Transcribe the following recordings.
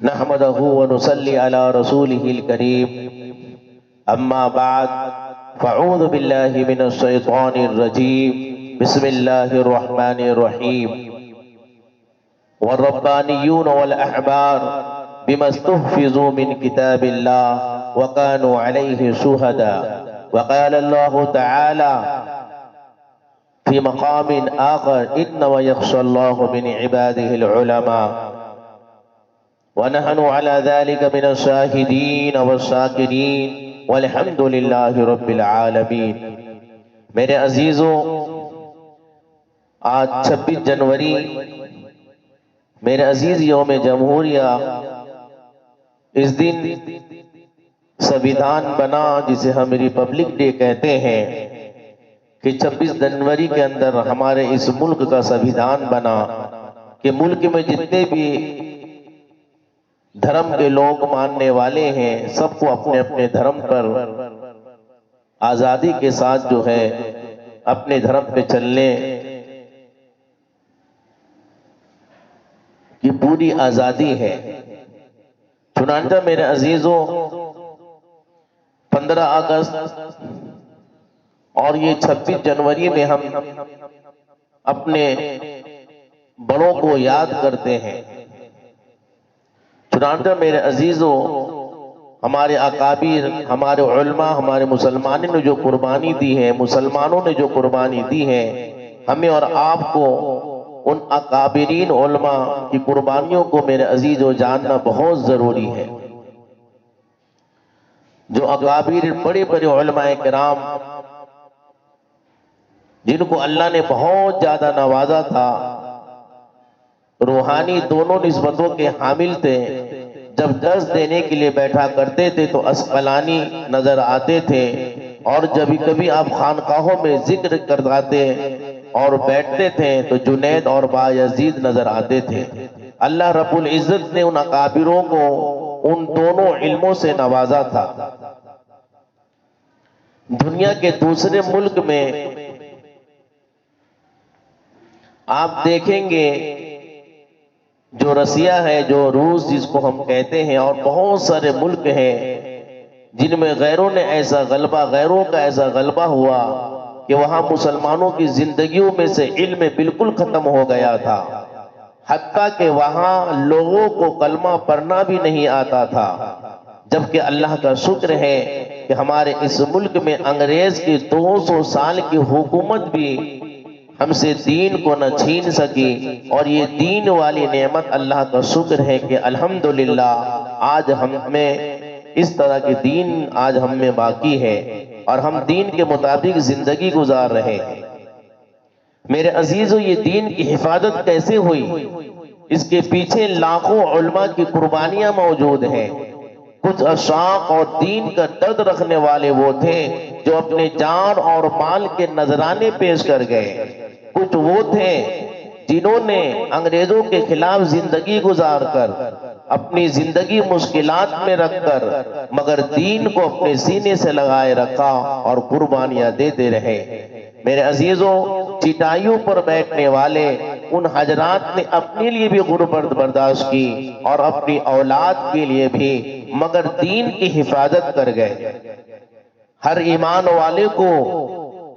نحمده ونصلي على رسوله الكريم اما بعد فاعوذ بالله من الشيطان الرجيم بسم الله الرحمن الرحيم والربانيون والاحبار بما استحفظوا من كتاب الله وكانوا عليه شهداء وقال الله تعالى في مقام آخر إنما يخشى الله من عباده العلماء ونحن على ذلك من الشاهدين والشاکرین والحمد للہ رب العالمین۔ میرے عزیزوں، آج 26 جنوری میرے عزیز یوم جمہوریہ، اس دن سویدھان بنا جسے ہم ریپبلک ڈے کہتے ہیں کہ 26 جنوری کے اندر ہمارے اس ملک کا سویدھان بنا کہ ملک میں جتنے بھی دھرم کے لوگ ماننے والے ہیں سب کو اپنے اپنے دھرم پر آزادی کے ساتھ جو ہے اپنے دھرم پہ چلنے کی پوری آزادی ہے۔ چنانچہ میرے عزیزوں، 15 اگست اور یہ 26 جنوری میں ہم اپنے بڑوں کو یاد کرتے ہیں۔ چنانچہ میرے عزیزوں، ہمارے اکابر، ہمارے علماء، ہمارے مسلمانوں نے جو قربانی دی ہے، مسلمانوں نے جو قربانی دی ہے، ہمیں اور آپ کو ان اکابرین علماء کی قربانیوں کو میرے عزیزوں جاننا بہت ضروری ہے۔ جو اکابر بڑے بڑے علماء کرام جن کو اللہ نے بہت زیادہ نوازا تھا، روحانی دونوں نسبتوں کے حامل تھے، جب درس دینے کے لیے بیٹھا کرتے تھے تو عسقلانی نظر آتے تھے، اور جب کبھی آپ خانقاہوں میں ذکر کرواتے اور بیٹھتے تھے تو جنید اور بایزید نظر آتے تھے۔ اللہ رب العزت نے ان اکابروں کو ان دونوں علموں سے نوازا تھا۔ دنیا کے دوسرے ملک میں آپ دیکھیں گے، جو رسیا ہے، جو روس جس کو ہم کہتے ہیں، اور بہت سارے ملک ہیں جن میں غیروں نے ایسا غلبہ، غیروں کا ایسا غلبہ ہوا کہ وہاں مسلمانوں کی زندگیوں میں سے علم بالکل ختم ہو گیا تھا، حتیٰ کہ وہاں لوگوں کو کلمہ پڑھنا بھی نہیں آتا تھا۔ جبکہ اللہ کا شکر ہے کہ ہمارے اس ملک میں انگریز کی 200 سال کی حکومت بھی ہم سے دین کو نہ چھین سکی، اور یہ دین والی نعمت اللہ کا شکر ہے کہ الحمدللہ آج ہمیں اس طرح کے دین آج ہم میں باقی ہے اور ہم دین کے مطابق زندگی گزار رہے ہیں۔ میرے عزیزو، یہ دین کی حفاظت کیسے ہوئی؟ اس کے پیچھے لاکھوں علماء کی قربانیاں موجود ہیں۔ کچھ اشاق اور دین کا درد رکھنے والے وہ تھے جو اپنے جان اور مال کے نذرانے پیش کر گئے۔ کچھ وہ تھے جنہوں نے انگریزوں کے خلاف زندگی گزار کر، اپنی زندگی مشکلات میں رکھ کر، مگر دین کو اپنے سینے سے لگائے رکھا اور قربانیاں دیتے رہے۔ میرے عزیزوں، چٹائیوں پر بیٹھنے والے ان حضرات نے اپنے لیے بھی غربت برداشت کی اور اپنی اولاد کے لیے بھی، مگر دین کی حفاظت کر گئے۔ ہر ایمان والے کو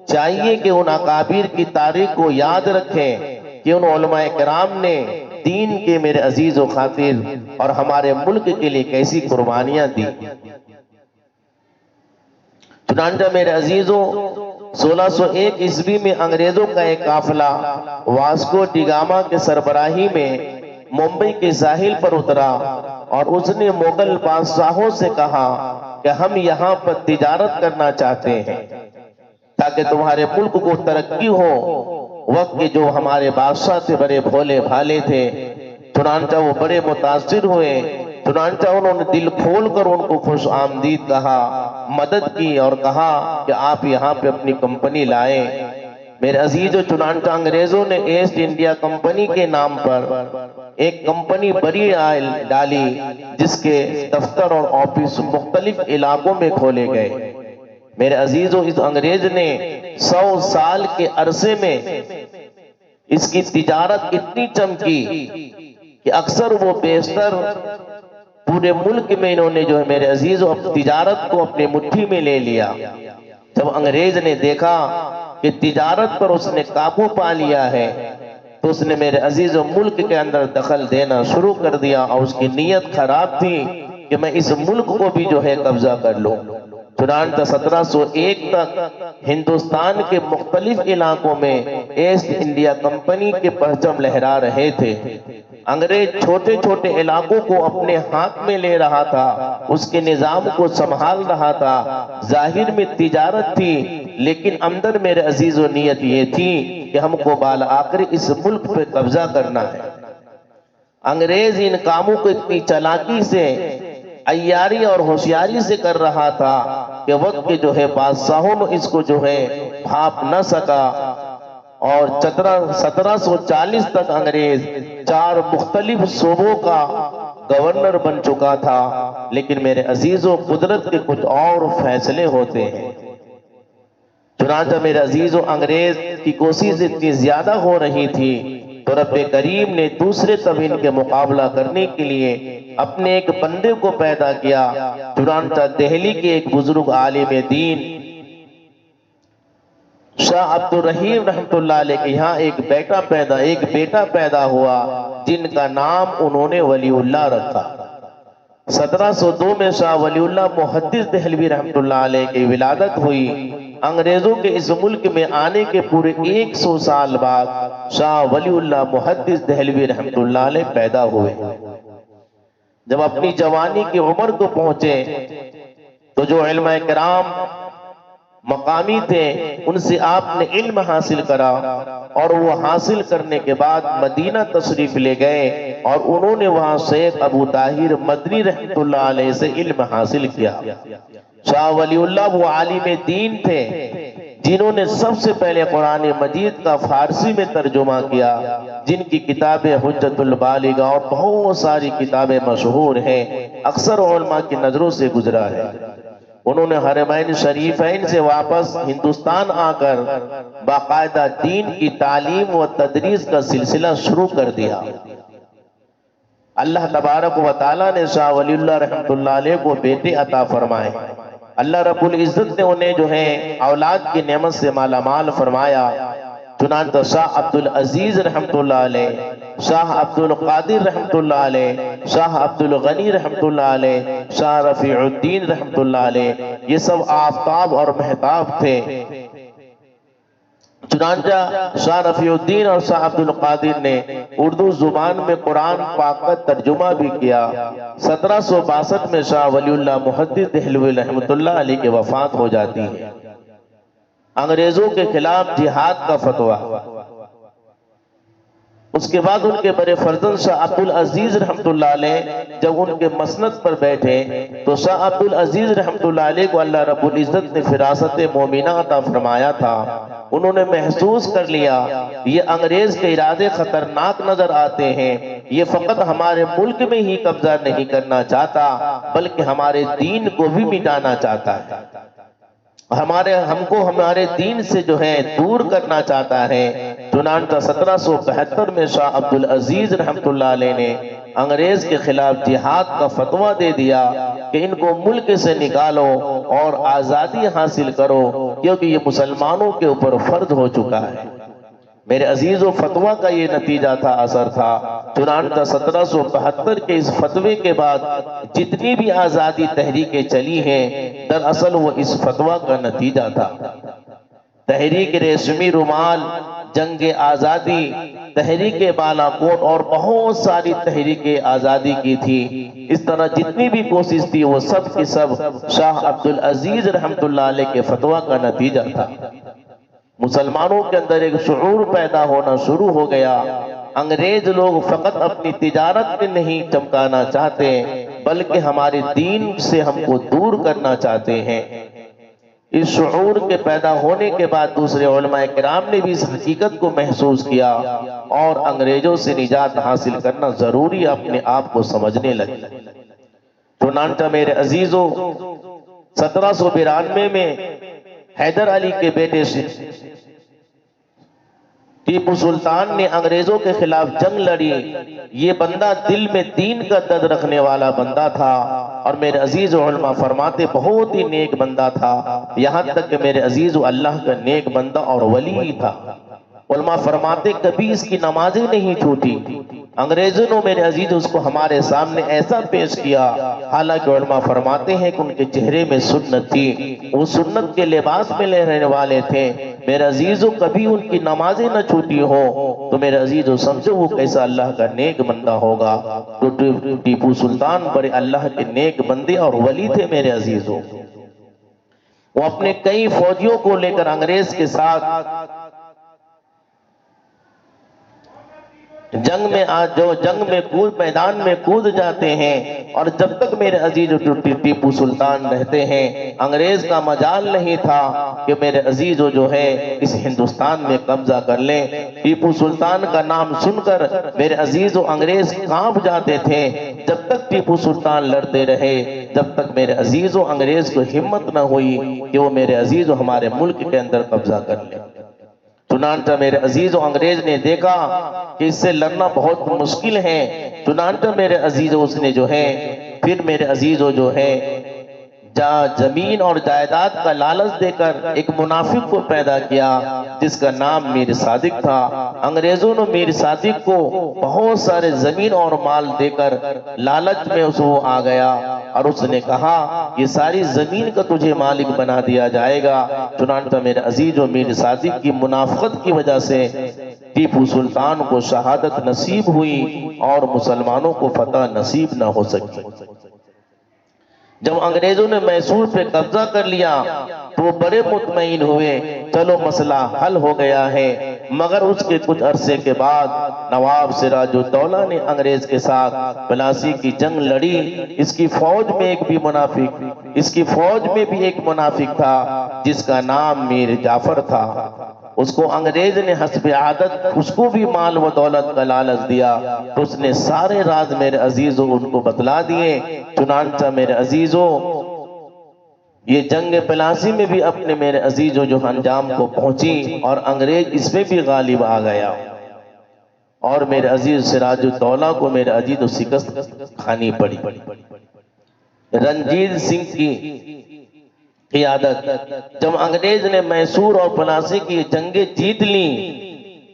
چاہیے کہ ان اکابر کی تاریخ کو یاد رکھیں کہ ان علماء کرام نے دین کے میرے عزیز و خاطر اور ہمارے ملک کے لیے کیسی قربانیاں دی۔ چنانچہ میرے عزیزوں، 1601 عیسوی میں انگریزوں کا ایک قافلہ واسکو ڈی گاما کے سربراہی میں ممبئی کے ساحل پر اترا، اور اس نے مغل بادشاہوں سے کہا کہ ہم یہاں پر تجارت کرنا چاہتے ہیں تاکہ تمہارے ملک کو ترقی ہو۔ وقت کے جو ہمارے بادشاہ تھے بڑے بھولے بھالے تھے، چنانچہ وہ بڑے متاثر ہوئے، چنانچہ انہوں نے دل کھول کر ان کو خوش آمدید کہا، مدد کی، اور کہا کہ آپ یہاں پہ اپنی کمپنی لائیں۔ میرے عزیزو، چنانچہ انگریزوں نے ایسٹ انڈیا کمپنی کے نام پر ایک کمپنی بڑی ڈالی، جس کے دفتر اور آفس مختلف علاقوں میں کھولے گئے۔ میرے عزیزو، اس انگریز نے 100 سال کے عرصے میں اس کی تجارت اتنی چمکی کہ اکثر وہ بیشتر پورے ملک میں انہوں نے جو ہے میرے عزیزو تجارت کو اپنی مٹھی میں لے لیا۔ جب انگریز نے دیکھا کہ تجارت پر اس نے قابو پا لیا ہے تو اس نے میرے عزیزو ملک کے اندر دخل دینا شروع کر دیا، اور اس کی نیت خراب تھی کہ میں اس ملک کو بھی جو ہے قبضہ کر لوں۔ چنانچہ 1701 تک ہندوستان کے مختلف علاقوں میں ایسٹ انڈیا کمپنی کے پرچم لہرا رہے تھے۔ انگریز چھوٹے چھوٹے علاقوں کو اپنے ہاتھ میں لے رہا تھا، اس کے نظام کو سنبھال رہا تھا۔ ظاہر میں تجارت تھی، لیکن اندر میرے عزیز و نیت یہ تھی کہ ہم کو بالآخر اس ملک پہ قبضہ کرنا ہے۔ انگریز ان کاموں کو اتنی چالاکی سے، عیاری اور ہوشیاری سے کر رہا تھا کہ وقت کے جو ہے بادشاہوں نے اس کو جو ہے بھانپ نہ سکا، اور 1740 تک انگریز 4 مختلف صوبوں کا گورنر بن چکا تھا۔ لیکن میرے عزیزوں، قدرت کے کچھ اور فیصلے ہوتے ہیں۔ چنانچہ میرے عزیزوں، انگریز کی کوشش اتنی زیادہ ہو رہی تھی تو رب کریم نے دوسرے طب ان کے مقابلہ کرنے کے لیے اپنے ایک بندے کو پیدا کیا۔ چنانچہ دہلی کے ایک بزرگ عالم دین شاہ عبد الرحیم رحمت اللہ علیہ کے یہاں ایک بیٹا پیدا ہوا جن کا نام انہوں نے ولی اللہ رکھا۔ 1702 میں شاہ ولی اللہ محدث دہلوی رحمت اللہ علیہ کی ولادت ہوئی۔ انگریزوں کے اس ملک میں آنے کے پورے 100 سال بعد شاہ ولی اللہ محدث دہلوی رحمت اللہ علیہ پیدا ہوئے۔ جب اپنی جوانی کی عمر کو پہنچے تو جو علماء کرام مقامی تھے ان سے آپ نے علم حاصل کرا، اور وہ حاصل کرنے کے بعد مدینہ تشریف لے گئے، اور انہوں نے وہاں شیخ ابو طاہر مدنی رحمت اللہ علیہ سے علم حاصل کیا۔ شاہ ولی اللہ وہ عالم دین تھے جنہوں نے سب سے پہلے قرآن مجید کا فارسی میں ترجمہ کیا، جن کی کتابیں حجت البالغہ اور بہت ساری کتابیں مشہور ہیں، اکثر علماء کی نظروں سے گزرا ہے۔ انہوں نے حرمین شریفین سے واپس ہندوستان آ کر باقاعدہ دین کی تعلیم و تدریس کا سلسلہ شروع کر دیا۔ اللہ تبارک و تعالیٰ نے شاہ ولی اللہ رحمت اللہ علیہ کو بیٹے عطا فرمائے۔ اللہ رب العزت نے انہیں جو ہے اولاد کی نعمت سے مالا مال فرمایا۔ چنانچہ شاہ عبد العزیز رحمت اللہ علیہ، شاہ عبد القادر رحمت اللہ علیہ، شاہ عبد الغنی رحمت اللہ علیہ، شاہ رفیع الدین رحمت اللہ علیہ، یہ سب آفتاب اور مہتاب تھے۔ چنانچہ شاہ رفیع الدین اور شاہ عبد القادر نے اردو زبان میں قرآن پاک کا ترجمہ بھی کیا۔ 1762 میں شاہ ولی اللہ محدث دہلوی رحمت اللہ علیہ کی وفات ہو جاتی ہے۔ انگریزوں کے خلاف جہاد کا فتویٰ۔ اس کے بعد ان کے بڑے فرزند شاہ عبد العزیز رحمت اللہ علیہ جب ان کے مسند پر بیٹھے تو شاہ عبد العزیز رحمت اللہ علیہ کو اللہ رب العزت نے فراست مومنہ عطا فرمایا تھا۔ انہوں نے محسوس کر لیا یہ انگریز کے ارادے خطرناک نظر آتے ہیں، یہ فقط ہمارے ملک میں ہی قبضہ نہیں کرنا چاہتا بلکہ ہمارے دین کو بھی مٹانا چاہتا ہے، ہم کو ہمارے دین سے جو ہے دور کرنا چاہتا ہے۔ چنانچہ 1772 میں شاہ عبد العزیز رحمت اللہ علیہ نے انگریز کے خلاف جہاد کا فتویٰ دے دیا کہ ان کو ملک سے نکالو اور آزادی حاصل کرو، کیونکہ یہ مسلمانوں کے اوپر فرض ہو چکا ہے۔ میرے عزیزو، فتویٰ کا یہ نتیجہ تھا، اثر تھا۔ چنانچہ 1772 کے اس فتوے کے بعد جتنی بھی آزادی تحریکیں چلی ہیں دراصل وہ اس فتویٰ کا نتیجہ تھا۔ تحریک ریشمی رومال، جنگ آزادی، تحریک بالا کوٹ اور بہت ساری تحریکیں آزادی کی تھی۔ اس طرح جتنی بھی کوشش تھی وہ سب کی سب شاہ عبد العزیز رحمت اللہ علیہ کے فتویٰ کا نتیجہ تھا۔ مسلمانوں کے اندر ایک شعور پیدا ہونا شروع ہو گیا۔ انگریز لوگ فقط اپنی تجارت میں نہیں چمکانا چاہتے بلکہ ہمارے دین سے ہم کو دور کرنا چاہتے ہیں۔ اس شعور کے پیدا ہونے کے بعد دوسرے علماء کرام نے بھی اس حقیقت کو محسوس کیا اور انگریزوں سے نجات حاصل کرنا ضروری اپنے آپ کو سمجھنے لگے۔ چنانچہ میرے عزیزوں، 1792 میں حیدر علی کے بیٹے ٹیپو سلطان نے انگریزوں کے خلاف جنگ لڑی. یہ بندہ دل میں دین کا درد رکھنے والا بندہ تھا، اور میرے عزیز علماء فرماتے بہت ہی نیک بندہ تھا، یہاں تک کہ میرے عزیز اللہ کا نیک بندہ اور ولی ہی تھا. علماء فرماتے کبھی اس کی نمازیں نہیں چھوٹی. انگریزوں نے میرے عزیز اس کو ہمارے سامنے ایسا پیش کیا، حالانکہ علماء فرماتے ہیں کہ ان کے چہرے میں سنت تھی، وہ سنت کے لباس میں رہنے والے تھے. میرے عزیزوں کبھی ان کی نمازیں نہ چھوٹی ہو تو میرے عزیزوں سمجھو وہ کیسا اللہ کا نیک بندہ ہوگا. تو ٹیپو سلطان بڑے اللہ کے نیک بندے اور ولی تھے میرے عزیزوں. وہ اپنے کئی فوجیوں کو لے کر انگریز کے ساتھ جنگ میں میدان میں کود جاتے ہیں. اور جب تک میرے عزیز ٹیپو سلطان رہتے ہیں، انگریز کا مجال نہیں تھا کہ میرے عزیز جو ہے اس ہندوستان میں قبضہ کر لیں. ٹیپو سلطان کا نام سن کر میرے عزیز انگریز کانپ جاتے تھے. جب تک ٹیپو سلطان لڑتے رہے، جب تک میرے عزیز انگریز کو ہمت نہ ہوئی کہ وہ میرے عزیز ہمارے ملک کے اندر قبضہ کر لیں. چنانچہ میرے عزیز و انگریز نے دیکھا کہ اس سے لڑنا بہت مشکل ہے. چنانچہ میرے عزیز اس نے جو ہے پھر میرے عزیز جو ہے زمین اور جائیداد کا لالچ دے کر ایک منافق کو پیدا کیا جس کا نام میر صادق تھا. انگریزوں نے میر صادق کو بہت سارے زمین اور مال دے کر لالچ میں اس وہ آ گیا، اور اس نے کہا یہ ساری زمین کا تجھے مالک بنا دیا جائے گا. چنانچہ میرے عزیز و میر صادق کی منافقت کی وجہ سے ٹیپو سلطان کو شہادت نصیب ہوئی اور مسلمانوں کو فتح نصیب نہ ہو سکی. جب انگریزوں نے میسور پہ قبضہ کر لیا تو وہ بڑے مطمئن ہوئے، چلو مسئلہ حل ہو گیا ہے. مگر اس کے کچھ عرصے کے بعد نواب سراج الدولہ نے انگریز کے ساتھ پلاسی کی جنگ لڑی. اس کی فوج میں بھی ایک منافق تھا جس کا نام میر جعفر تھا. اس کو انگریز نے حسب عادت اس کو بھی مال و دولت کا لالچ دیا تو اس نے سارے راز میرے عزیزوں ان کو بتلا دیے. چنانچہ میرے عزیزوں یہ جنگ پلاسی میں بھی اپنے میرے عزیزوں جو انجام کو پہنچی اور انگریز اس میں بھی غالب آ گیا، اور میرے عزیز سراج الدولہ کو میرے عزیز شکست کھانی پڑی. رنجیت سنگھ کی قیادت جب انگریز نے میسور اور پلاسی کی جنگیں جیت لی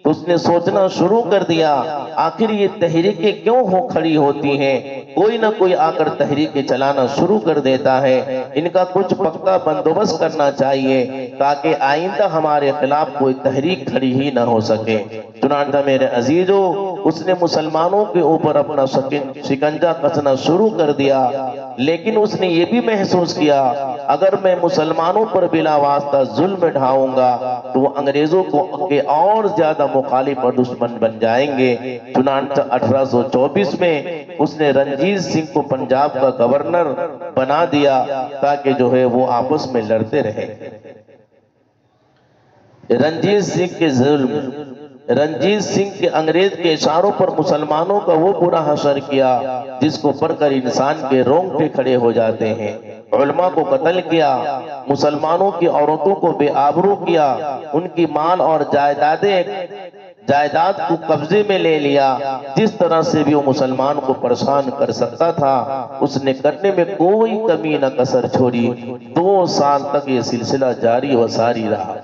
تو اس نے سوچنا شروع کر دیا آخر یہ تحریکیں کیوں ہو کھڑی ہوتی ہیں. کوئی نہ کوئی آ کر تحریکیں چلانا شروع کر دیتا ہے، ان کا کچھ پکا بندوبست کرنا چاہیے تاکہ آئندہ ہمارے خلاف کوئی تحریک کھڑی ہی نہ ہو سکے. چنانچہ میرے عزیزوں اس نے مسلمانوں کے اوپر اپنا شکنجہ کسنا شروع کر دیا، لیکن اس نے یہ بھی محسوس کیا اگر میں مسلمانوں پر بلا واسطہ ظلم ڈھاؤں گا تو وہ انگریزوں کو اور زیادہ مخالف اور دشمن بن جائیں گے. چنانچہ 1824 میں اس نے رنجیت سنگھ کو پنجاب کا گورنر بنا دیا تاکہ جو ہے وہ آپس میں لڑتے رہے. رنجیت سنگھ کے انگریز کے اشاروں پر مسلمانوں کا وہ برا حشر کیا جس کو پڑھ کر انسان کے رونگٹے کھڑے ہو جاتے ہیں. علماء کو قتل کیا، مسلمانوں کی عورتوں کو بے آبرو کیا، ان کی مال اور جائیداد کو قبضے میں لے لیا. جس طرح سے بھی وہ مسلمان کو پریشان کر سکتا تھا اس نے کرنے میں کوئی کمی نہ کسر چھوڑی. 2 سال تک یہ سلسلہ جاری و ساری رہا.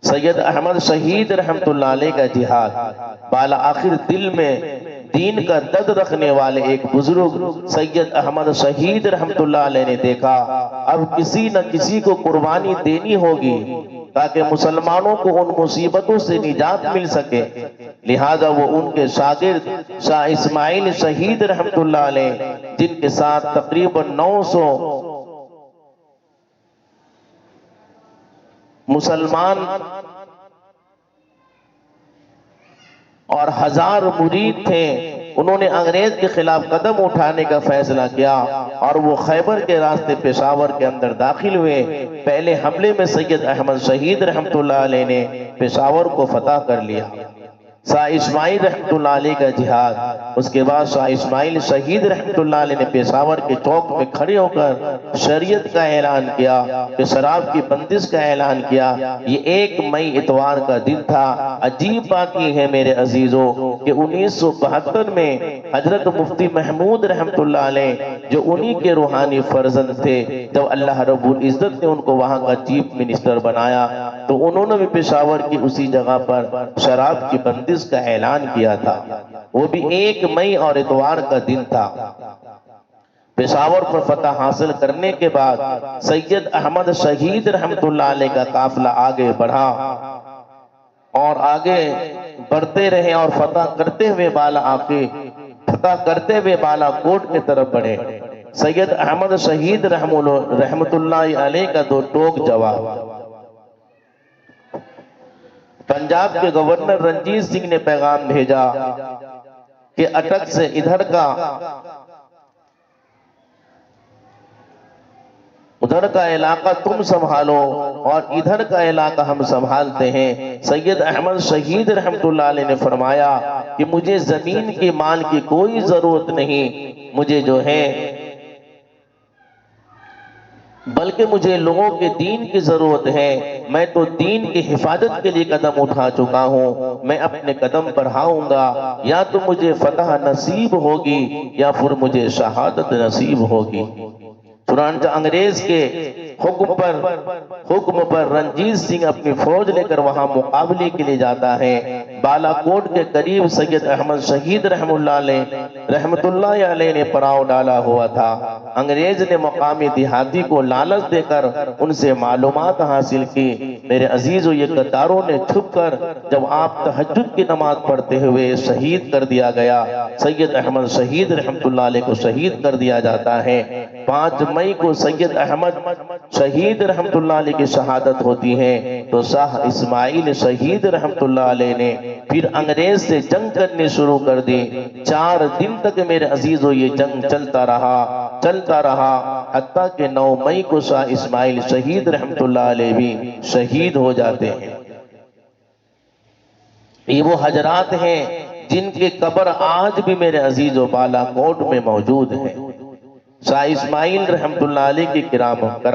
سید احمد شہید رحمت اللہ علیہ کا جہاد بالا آخر دل میں دین کا درد رکھنے والے ایک بزرگ سید احمد شہید رحمت اللہ علیہ نے دیکھا اب کسی نہ کسی کو قربانی دینی ہوگی تاکہ مسلمانوں کو ان مصیبتوں سے نجات مل سکے. لہذا وہ ان کے شاگرد شاہ اسماعیل شہید رحمت اللہ علیہ جن کے ساتھ تقریباً 900 مسلمان اور 1000 مرید تھے، انہوں نے انگریز کے خلاف قدم اٹھانے کا فیصلہ کیا اور وہ خیبر کے راستے پشاور کے اندر داخل ہوئے. پہلے حملے میں سید احمد شہید رحمت اللہ علیہ نے پشاور کو فتح کر لیا. شاہ اسماعیل رحمت اللہ علیہ کا جہاد، اس کے بعد شاہ اسماعیل شہید رحمت اللہ علیہ نے پشاور کے چوک میں کھڑے ہو کر شریعت کا اعلان کیا، کہ شراب کی بندش کا اعلان کیا۔ یہ 1 مئی اتوار کا دن تھا۔ عجیب بات یہ ہے میرے عزیزوں کہ 1972 میں حضرت مفتی محمود رحمت اللہ علیہ جو انہی کے روحانی فرزند تھے، جب اللہ رب العزت نے ان کو وہاں کا چیف منسٹر بنایا تو انہوں نے بھی پشاور کی اسی جگہ پر شراب کی بندش کا اعلان کیا تھا، وہ بھی 1 مئی اور اتوار کا دن تھا۔ پشاور پر فتح حاصل کرنے کے بعد سید احمد شہید رحمت اللہ علیہ کا قافلہ آگے بڑھا اور آگے بڑھتے رہے اور فتح کرتے ہوئے بالا کوٹ کے طرف بڑھے۔ سید احمد شہید رحمت اللہ علیہ کا 2 ٹوک جواب۔ پنجاب کے گورنر رنجیت سنگھ نے پیغام بھیجا کہ اٹک سے ادھر کا علاقہ تم سنبھالو اور ادھر کا علاقہ ہم سنبھالتے ہیں۔ سید احمد شہید رحمت اللہ علیہ نے فرمایا کہ مجھے زمین کی مال کی کوئی ضرورت نہیں، مجھے جو ہے بلکہ مجھے لوگوں کے دین کی ضرورت ہے۔ میں تو دین کی حفاظت کے لیے قدم اٹھا چکا ہوں، میں اپنے قدم بڑھاؤں گا، یا تو مجھے فتح نصیب ہوگی یا پھر مجھے شہادت نصیب ہوگی۔ چنانچہ انگریز کے حکم پر رنجیت سنگھ اپنی فوج لے کر وہاں مقابلے کے لیے جاتا ہے۔ بالا کوٹ کے قریب سید احمد شہید رحمت اللہ علیہ نے پڑاؤ ڈالا ہوا تھا۔ انگریز نے مقامی دیہاتی کو لالچ دے کر ان سے معلومات حاصل کی۔ میرے عزیزو، یہ غداروں نے چھپ کر جب آپ تہجد کی نماز پڑھتے ہوئے شہید کر دیا گیا، سید احمد شہید رحمت اللہ علیہ کو شہید کر دیا جاتا ہے۔ 5 مئی کو سید احمد شہید رحمت اللہ علیہ کی شہادت ہوتی ہے تو شاہ اسماعیل شہید رحمت اللہ علیہ نے پھر انگریز سے جنگ کرنی شروع کر دی۔ 4 دن تک میرے عزیزو یہ جنگ چلتا رہا حتیٰ کہ 9 مئی کو شاہ اسماعیل شہید رحمت اللہ علیہ بھی شہید ہو جاتے ہیں۔ یہ وہ حضرات ہیں جن کی قبر آج بھی میرے عزیزو بالا کوٹ میں موجود ہے۔ شاہ اسماعیل رحمت اللہ علیہ کی کرامت۔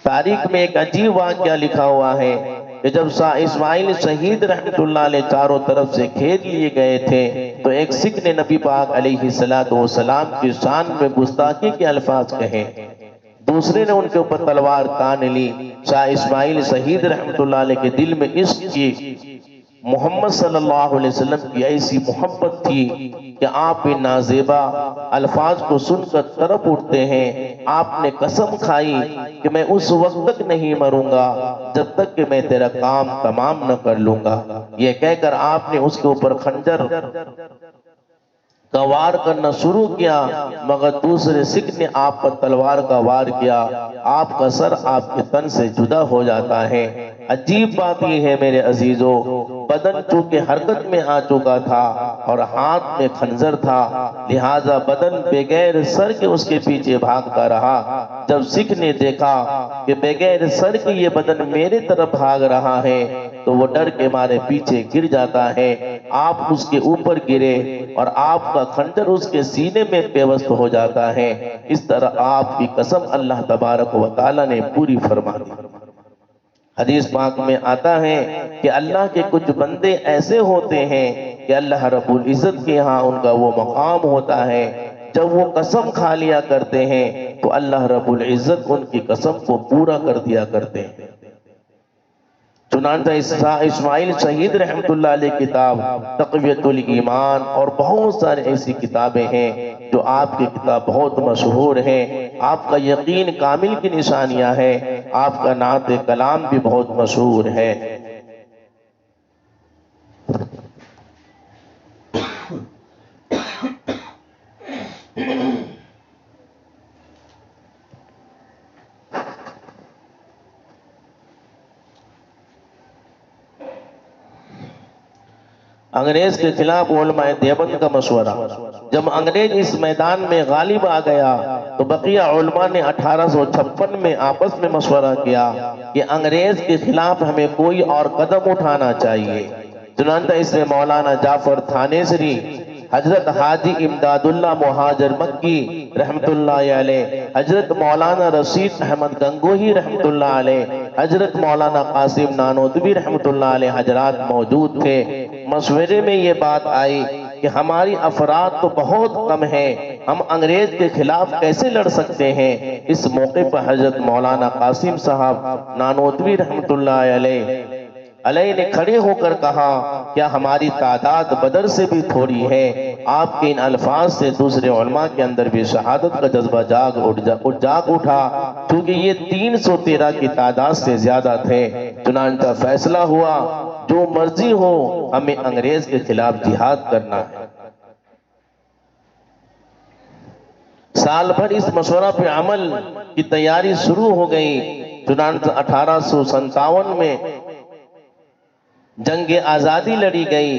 تاریخ میں ایک عجیب واقعہ لکھا ہوا ہے کہ جب شاہ اسماعیل شہید رحمت اللہ علیہ چاروں طرف سے گھیر لیے گئے تھے تو ایک سکھ نے نبی پاک علیہ السلام کی شان میں گستاخی کے الفاظ کہے، دوسرے نے ان کے اوپر تلوار تان لی۔ شاہ اسماعیل شہید رحمت اللہ علیہ کے دل میں عشق کی محمد صلی اللہ علیہ وسلم کی ایسی محبت تھی کہ آپ ان نازیبا الفاظ کو سن کر تڑپ اٹھتے ہیں۔ آپ نے قسم کھائی کہ میں اس وقت تک نہیں مروں گا جب تک کہ میں تیرا کام تمام نہ کر لوں گا۔ یہ کہہ کر آپ نے اس کے اوپر خنجر کا وار کرنا شروع کیا، مگر دوسرے سکھ نے آپ پر تلوار کا وار کیا، آپ کا سر آپ کے تن سے جدا ہو جاتا ہے۔ عجیب بات یہ ہے میرے عزیزو، بدن چونکہ حرکت میں آ چکا تھا اور ہاتھ میں خنجر تھا، لہٰذا بدن بغیر سر کے اس کے پیچھے بھاگتا رہا۔ جب سکھ نے دیکھا کہ بغیر سر کے یہ بدن میرے طرف بھاگ رہا ہے تو وہ ڈر کے مارے پیچھے گر جاتا ہے۔ آپ اس کے اوپر گرے اور آپ کا خنجر اس کے سینے میں پیوست ہو جاتا ہے۔ اس طرح آپ کی قسم اللہ تبارک و تعالی نے پوری فرما دی۔ حدیث پاک میں آتا ہے کہ اللہ کے کچھ بندے ایسے ہوتے ہیں کہ اللہ رب العزت کے ہاں ان کا وہ مقام ہوتا ہے، جب وہ قسم کھا لیا کرتے ہیں تو اللہ رب العزت ان کی قسم کو پورا کر دیا کرتے ہیں۔ چنانچہ اسماعیل شہید رحمت اللہ علیہ کتاب تقویت الایمان اور بہت سارے ایسی کتابیں ہیں جو آپ کی کتاب بہت مشہور ہیں۔ آپ کا یقین کامل کی نشانیاں ہیں، آپ کا نعت کلام بھی بہت مشہور ہے۔ انگریز کے خلاف علماء دیوبند کا مشورہ۔ جب انگریز اس میدان میں غالب آ گیا تو بقیہ علماء نے 1856 میں آپس میں مشورہ کیا کہ انگریز کے خلاف ہمیں کوئی اور قدم اٹھانا چاہیے۔ چنانچہ اس میں مولانا جعفر تھانیسری، حضرت حاجی امداد اللہ مہاجر مکی رحمت اللہ علیہ، حضرت مولانا رشید احمد گنگوہی رحمت اللہ علیہ، حضرت مولانا قاسم نانوتوی رحمت اللہ علیہ حضرات موجود تھے۔ مشورے میں یہ بات آئی کہ ہماری افراد تو بہت کم ہیں، ہم انگریز کے خلاف کیسے لڑ سکتے ہیں۔ اس موقع پر حضرت مولانا قاسم صاحب نانوتوی رحمت اللہ علیہ نے کھڑے ہو کر کہا، کیا ہماری تعداد بدر سے بھی تھوڑی ہے؟ آپ کے ان الفاظ سے دوسرے علماء کے اندر بھی شہادت کا جذبہ جاگ اٹھا، کیونکہ یہ 313 کی تعداد سے زیادہ تھے۔ چنانچہ فیصلہ ہوا جو مرضی ہو ہمیں انگریز کے خلاف جہاد کرنا ہے۔ سال بھر اس مشورہ پہ عمل کی تیاری شروع ہو گئی۔ چنانچہ 1857 میں جنگ آزادی لڑی گئی۔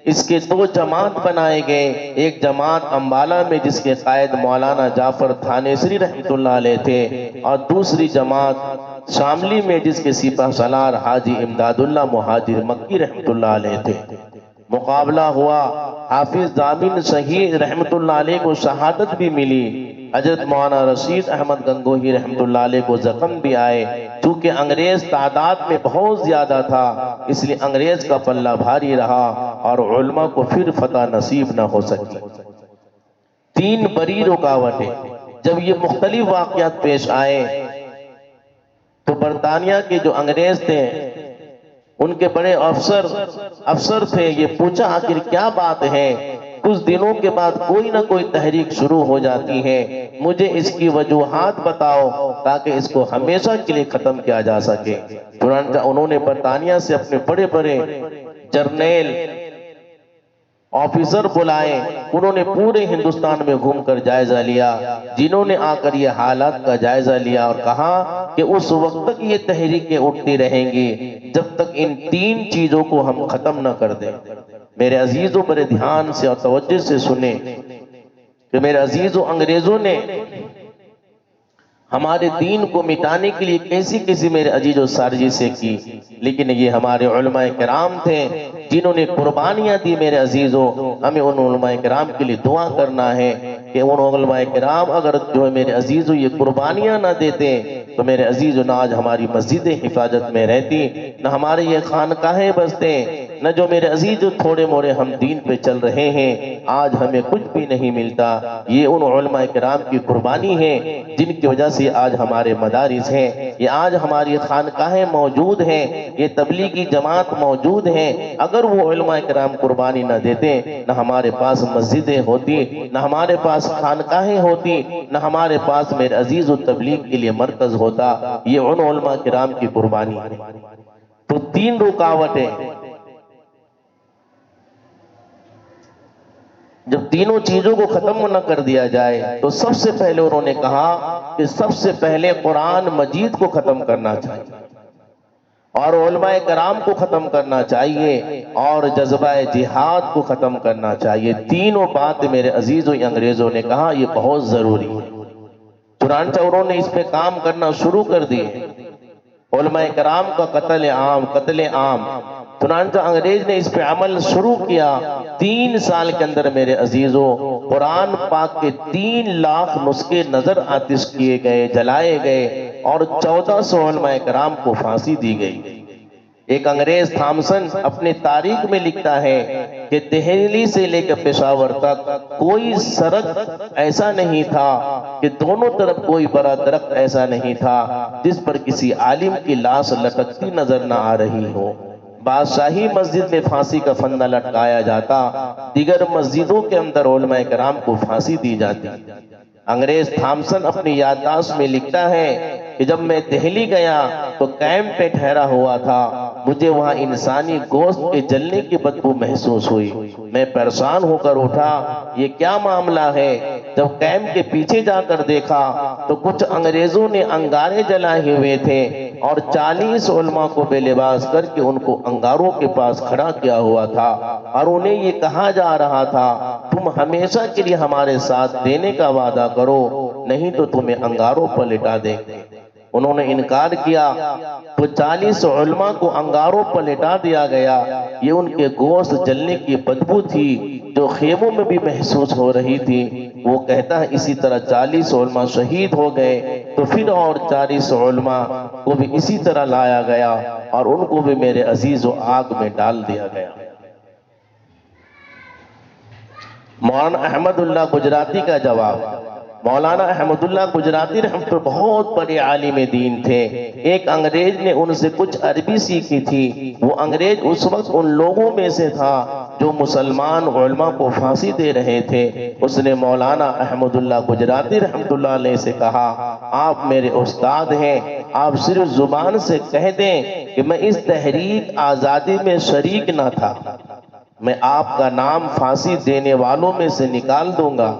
اس کے 2 جماعت بنائے گئے، ایک جماعت امبالہ میں جس کے قائد مولانا جعفر تھانیسری رحمت اللہ علیہ تھے، اور دوسری جماعت شاملی میں جس کے سپہ سالار حاجی امداد اللہ مہاجر مکی رحمت اللہ علیہ تھے۔ مقابلہ ہوا، حافظ ضامن شہید رحمت اللہ علیہ کو شہادت بھی ملی، حضرت مولانا رشید احمد گنگوہی رحمت اللہ علیہ کو زخم بھی آئے۔ چونکہ انگریز تعداد میں بہت زیادہ تھا، اس لیے انگریز کا پلہ بھاری رہا اور علماء کو پھر فتح نصیب نہ ہو سکی۔ 3 بڑی رکاوٹیں جب یہ مختلف واقعات پیش آئے تو برطانیہ کے جو انگریز تھے، ان کے بڑے افسر تھے، یہ پوچھا آخر کیا بات ہے؟ کچھ دنوں کے بعد کوئی نہ کوئی تحریک شروع ہو جاتی ہے، مجھے اس کی وجوہات بتاؤ تاکہ اس کو ہمیشہ کے لیے ختم کیا جا سکے۔ چنانچہ انہوں نے برطانیہ سے اپنے بڑے بڑے جرنیل آفیسر بلائے، انہوں نے پورے ہندوستان میں گھوم کر جائزہ لیا، جنہوں نے آ کر یہ حالات کا جائزہ لیا اور کہا کہ اس وقت تک یہ تحریکیں اٹھتی رہیں گی جب تک ان 3 چیزوں کو ہم ختم نہ کر دیں۔ میرے عزیزوں بڑے دھیان سے اور توجہ سے سنیں کہ میرے عزیزوں، انگریزوں نے ہمارے دین کو مٹانے کے لیے کیسی کیسی میرے عزیزوں سازشیں کی، لیکن یہ ہمارے علماء کرام تھے جنہوں نے قربانیاں دی۔ میرے عزیزوں، ہمیں ان علماء کرام کے لیے دعا کرنا ہے کہ ان علماء کرام اگر جو ہے میرے عزیزوں یہ قربانیاں نہ دیتے تو میرے عزیزوں نہ آج ہماری مسجدیں حفاظت میں رہتی، نہ ہمارے یہ خانقاہیں بستے، نہ جو میرے عزیزوں تھوڑے موڑے ہم دین پہ چل رہے ہیں آج ہمیں کچھ بھی نہیں ملتا۔ یہ ان علماء کرام کی قربانی ہے جن کی وجہ سے آج ہمارے مدارس ہیں، یہ آج ہماری خانقاہیں موجود ہیں، یہ تبلیغی جماعت موجود ہیں۔ اگر وہ علماء کرام قربانی نہ دیتے نہ ہمارے پاس مسجدیں ہوتی، نہ ہمارے پاس خانقاہیں ہوتی، نہ ہمارے پاس میرے عزیز و تبلیغ کے لیے مرکز ہوتا۔ یہ ان علماء کرام کی قربانی ہے۔ تو 3 رکاوٹیں جب تینوں چیزوں کو ختم نہ کر دیا جائے تو سب سے پہلے انہوں نے کہا کہ سب سے پہلے قرآن مجید کو ختم کرنا چاہیے اور علماء کرام کو ختم کرنا چاہیے اور جذبہ جہاد کو ختم کرنا چاہیے۔ تینوں بات میرے عزیزوں انگریزوں نے کہا یہ بہت ضروری ہے۔ چنانچہ انہوں نے اس پہ کام کرنا شروع کر دیے، علماء کرام کا قتل عام۔ چنانچہ انگریز نے اس پہ عمل شروع کیا۔ 3 سال کے اندر میرے عزیزوں قرآن پاک کے 3 لاکھ نسخے نظر آتش کیے گئے، جلائے گئے اور 1400 علماء کرام کو پھانسی دی گئی۔ ایک انگریز تھامسن اپنے تاریخ میں لکھتا ہے کہ دہلی سے لے کر پشاور تک کوئی سڑک ایسا نہیں تھا کہ دونوں طرف کوئی بڑا درخت ایسا نہیں تھا جس پر کسی عالم کی لاش لٹکتی نظر نہ آ رہی ہو۔ بادشاہی مسجد میں پھانسی کا پھندا لٹکایا جاتا، دیگر مسجدوں کے اندر علماء کرام کو پھانسی دی جاتی۔ انگریز تھامسن اپنی یادداشت میں لکھتا ہے کہ جب میں دہلی گیا تو کیمپ پہ ٹھہرا ہوا تھا، مجھے وہاں انسانی گوشت کے جلنے کی بدبو محسوس ہوئی۔ میں پریشان ہو کر اٹھا، یہ کیا معاملہ ہے؟ جب کیمپ کے پیچھے جا کر دیکھا تو کچھ انگریزوں نے انگارے جلائے ہوئے تھے، اور 40 علماء کو بے لباس کر کے ان کو انگاروں کے پاس کھڑا کیا ہوا تھا، اور انہیں یہ کہا جا رہا تھا تم ہمیشہ کے لیے ہمارے ساتھ دینے کا وعدہ کرو، نہیں تو تمہیں انگاروں پر لٹا دیں گے۔ انہوں نے انکار کیا تو 40 علماء کو انگاروں پر لٹا دیا گیا۔ یہ ان کے گوشت جلنے کی بدبو تھی جو خیموں میں بھی محسوس ہو رہی تھی۔ وہ کہتا ہے اسی طرح 40 علماء شہید ہو گئے، تو پھر اور 40 علماء کو بھی اسی طرح لایا گیا اور ان کو بھی میرے عزیزو آگ میں ڈال دیا گیا۔ مولانا احمد اللہ گجراتی کا جواب۔ مولانا احمد اللہ گجراتی رحمۃ اللہ بہت بڑے عالم دین تھے۔ ایک انگریز نے ان سے کچھ عربی سیکھی تھی۔ وہ انگریز اس وقت ان لوگوں میں سے تھا جو مسلمان علماء کو پھانسی دے رہے تھے۔ اس نے مولانا احمد اللہ گجراتی رحمۃ اللہ علیہ سے کہا آپ میرے استاد ہیں، آپ صرف زبان سے کہہ دیں کہ میں اس تحریک آزادی میں شریک نہ تھا، میں آپ کا نام پھانسی دینے والوں میں سے نکال دوں گا۔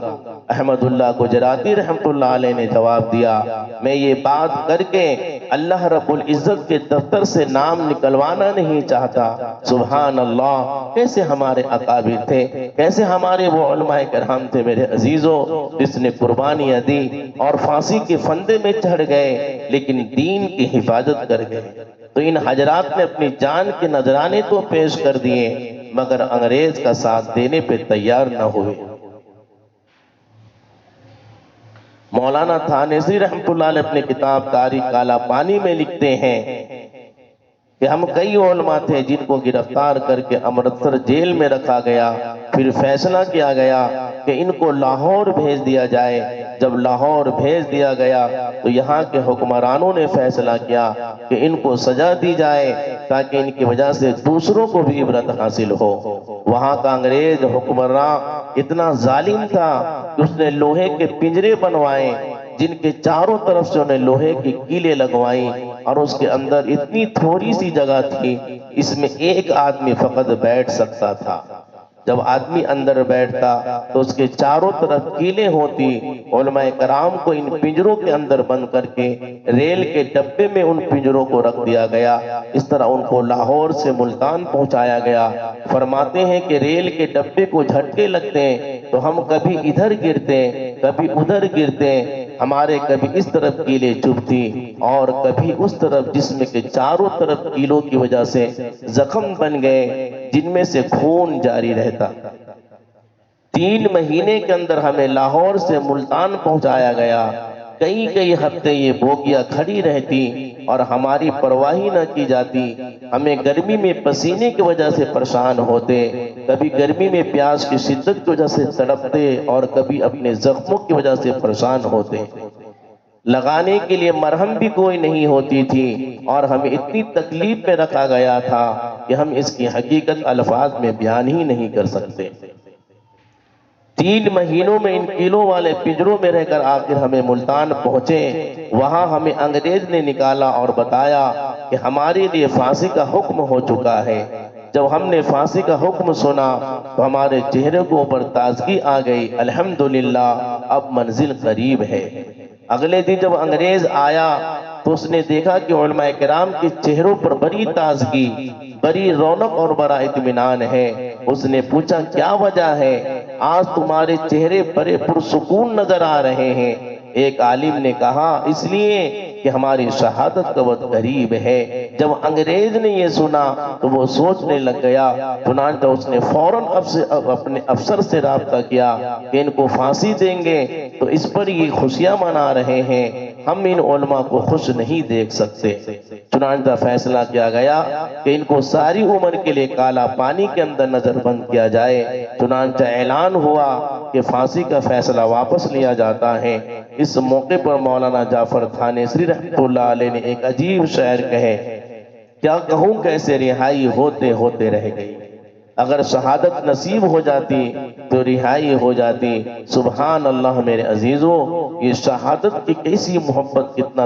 احمد اللہ گجراتی رحمۃ اللہ علیہ نے جواب دیا میں یہ بات کر کے اللہ رب العزت کے دفتر سے نام نکلوانا نہیں چاہتا۔ سبحان اللہ، کیسے ہمارے اکابر تھے، کیسے ہمارے وہ علماء کرام تھے میرے عزیزو، جس نے قربانیاں دی اور پھانسی کے پھندے میں چڑھ گئے لیکن دین کی حفاظت کر گئے۔ تو ان حضرات نے اپنی جان کے نذرانے تو پیش کر دیے مگر انگریز کا ساتھ دینے پہ تیار نہ ہوئے۔ مولانا تھانیسری رحمۃ اللہ علیہ اپنے کتاب تاریخ کالا پانی میں لکھتے ہیں کہ ہم کئی علماء تھے جن کو گرفتار کر کے امرتسر جیل میں رکھا گیا، پھر فیصلہ کیا گیا کہ ان کو لاہور بھیج دیا جائے۔ جب لاہور بھیج دیا گیا تو یہاں کے حکمرانوں نے فیصلہ کیا کہ ان کو سزا دی جائے تاکہ ان کی وجہ سے دوسروں کو بھی عبرت حاصل ہو۔ وہاں کا انگریز حکمراں اتنا ظالم تھا کہ اس نے لوہے کے پنجرے بنوائے جن کے چاروں طرف سے انہیں لوہے کی کیلیں لگوائیں، اور اس کے اندر اتنی تھوڑی سی جگہ تھی اس میں ایک آدمی فقط بیٹھ سکتا تھا۔ جب آدمی اندر بیٹھتا تو اس کے چاروں طرف کیلیں ہوتی۔ علماء کرام کو ان پنجروں کے اندر بند کر کے ریل کے ڈبے میں ان پنجروں کو رکھ دیا گیا۔ اس طرح ان کو لاہور سے ملتان پہنچایا گیا۔ فرماتے ہیں کہ ریل کے ڈبے کو جھٹکے لگتے ہیں تو ہم کبھی ادھر گرتے کبھی ادھر گرتے، ہمارے کبھی اس طرف کیلیں چبھتی اور کبھی اس طرف، جسم کے چاروں طرف کیلوں کی وجہ سے زخم بن گئے جن میں سے خون جاری رہتا۔ 3 مہینے کے اندر ہمیں لاہور سے ملتان پہنچایا گیا۔ کئی ہفتے یہ بوگیاں کھڑی رہتی اور ہماری پرواہی نہ کی جاتی۔ ہمیں گرمی میں پسینے کی وجہ سے پریشان ہوتے، کبھی گرمی میں پیاس کی شدت کی وجہ سے تڑپتے اور کبھی اپنے زخموں کی وجہ سے پریشان ہوتے۔ لگانے کے لیے مرہم بھی کوئی نہیں ہوتی تھی اور ہمیں اتنی تکلیف میں رکھا گیا تھا کہ ہم اس کی حقیقت الفاظ میں بیان ہی نہیں کر سکتے۔ 3 مہینوں میں ان کیلوں والے پنجروں میں رہ کر آخر ہمیں ملتان پہنچے۔ وہاں ہمیں انگریز نے نکالا اور بتایا کہ ہمارے لیے پھانسی کا حکم ہو چکا ہے۔ جب ہم نے پھانسی کا حکم سنا تو ہمارے چہرے کو اوپر تازگی آ گئی، الحمدللہ اب منزل قریب ہے۔ اگلے دن جب انگریز آیا تو اس نے دیکھا کہ علماء کرام کے چہروں پر بڑی تازگی، بڑی رونق اور بڑا اطمینان ہے۔ اس نے پوچھا کیا وجہ ہے، آج تمہارے چہرے بڑے پرسکون نظر آ رہے ہیں؟ ایک عالم نے کہا اس لیے کہ ہماری شہادت کا وقت قریب ہے۔ جب انگریز نے یہ سنا تو وہ سوچنے لگ گیا، چنانچہ اس نے فوراً اپنے افسر سے رابطہ کیا کہ ان کو پھانسی دیں گے تو اس پر یہ خوشیاں منا رہے ہیں، ہم ان علماء کو خوش نہیں دیکھ سکتے۔ چنانچہ فیصلہ کیا گیا کہ ان کو ساری عمر کے لیے کالا پانی کے اندر نظر بند کیا جائے۔ چنانچہ اعلان ہوا کہ پھانسی کا فیصلہ واپس لیا جاتا ہے۔ اس موقع پر مولانا جعفر تھانیسری رحمۃ اللہ علیہ نے ایک عجیب شعر کہے، کیا کہوں کیسے رہائی ہوتے ہوتے رہ گئی، اگر شہادت نصیب ہو جاتی تو رہائی ہو جاتی۔ سبحان اللہ میرے عزیزو، یہ شہادت کی کیسی محبت، کتنا